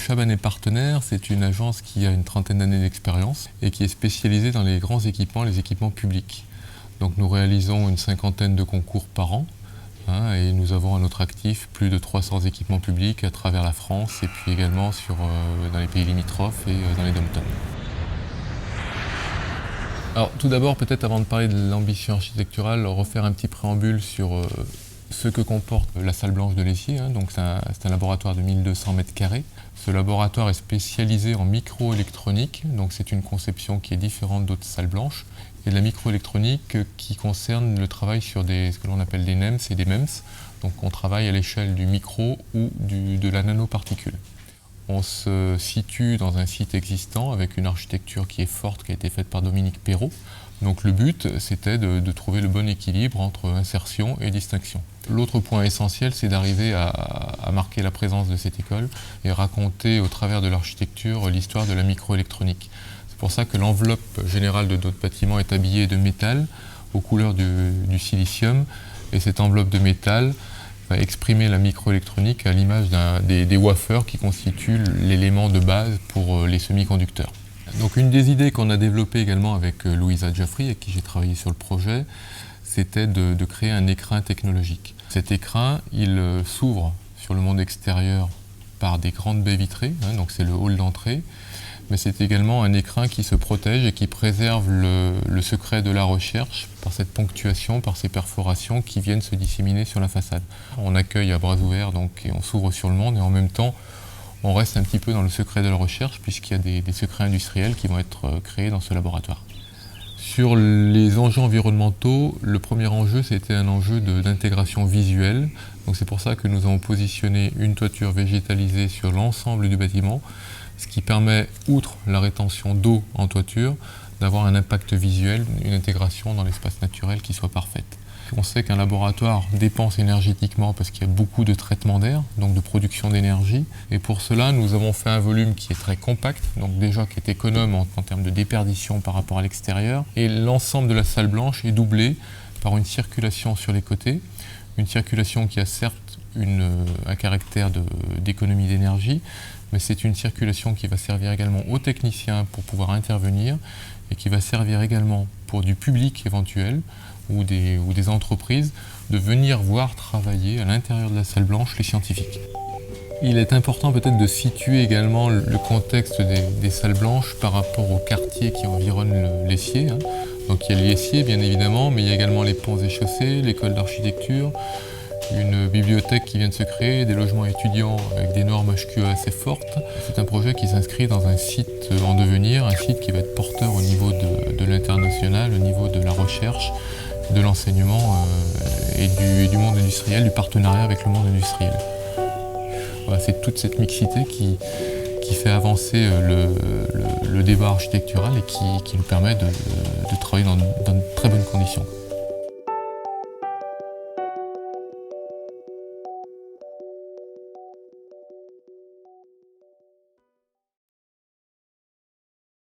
Chaban & Partenaires, c'est une agence qui a une trentaine d'années d'expérience et qui est spécialisée dans les grands équipements, les équipements publics. Donc nous réalisons une cinquantaine de concours par an et nous avons à notre actif plus de 300 équipements publics à travers la France et puis également dans les pays limitrophes et dans les dom-toms. Alors tout d'abord, peut-être avant de parler de l'ambition architecturale, refaire un petit préambule sur ce que comporte la salle blanche de l'Essier. Donc c'est un laboratoire de 1200 mètres carrés. Ce laboratoire est spécialisé en microélectronique, donc c'est une conception qui est différente d'autres salles blanches. Et de la microélectronique qui concerne le travail sur ce que l'on appelle des NEMS et des MEMS. Donc on travaille à l'échelle du micro ou de la nanoparticule. On se situe dans un site existant avec une architecture qui est forte, qui a été faite par Dominique Perrault. Donc le but, c'était de trouver le bon équilibre entre insertion et distinction. L'autre point essentiel, c'est d'arriver à marquer la présence de cette école et raconter au travers de l'architecture l'histoire de la microélectronique. C'est pour ça que l'enveloppe générale de notre bâtiment est habillée de métal aux couleurs du silicium. Et cette enveloppe de métal va exprimer la microélectronique à l'image des wafers qui constituent l'élément de base pour les semi-conducteurs. Donc une des idées qu'on a développées également avec Louisa Geoffrey, avec qui j'ai travaillé sur le projet, c'était de créer un écrin technologique. Cet écrin, il s'ouvre sur le monde extérieur par des grandes baies vitrées, donc c'est le hall d'entrée, mais c'est également un écrin qui se protège et qui préserve le secret de la recherche par cette ponctuation, par ces perforations qui viennent se disséminer sur la façade. On accueille à bras ouverts et on s'ouvre sur le monde et en même temps on reste un petit peu dans le secret de la recherche puisqu'il y a des secrets industriels qui vont être créés dans ce laboratoire. Sur les enjeux environnementaux, le premier enjeu c'était un enjeu d'intégration visuelle. Donc c'est pour ça que nous avons positionné une toiture végétalisée sur l'ensemble du bâtiment, ce qui permet, outre la rétention d'eau en toiture, d'avoir un impact visuel, une intégration dans l'espace naturel qui soit parfaite. On sait qu'un laboratoire dépense énergétiquement parce qu'il y a beaucoup de traitement d'air, donc de production d'énergie. Et pour cela, nous avons fait un volume qui est très compact, donc déjà qui est économe en termes de déperdition par rapport à l'extérieur. Et l'ensemble de la salle blanche est doublé par une circulation sur les côtés, une circulation qui a certes un caractère d'économie d'énergie, mais c'est une circulation qui va servir également aux techniciens pour pouvoir intervenir et qui va servir également pour du public éventuel ou des entreprises de venir voir travailler à l'intérieur de la salle blanche les scientifiques. Il est important peut-être de situer également le contexte des salles blanches par rapport au quartier qui environne l'Essier. Donc il y a l'Essier bien évidemment, mais il y a également les ponts et chaussées, l'école d'architecture, une bibliothèque qui vient de se créer, des logements étudiants avec des normes HQE assez fortes. C'est un projet qui s'inscrit dans un site en devenir, un site qui va être porteur au niveau de l'international, au niveau de la recherche, de l'enseignement et du monde industriel, du partenariat avec le monde industriel. Voilà, c'est toute cette mixité qui fait avancer le débat architectural et qui nous permet de travailler dans de très bonnes conditions.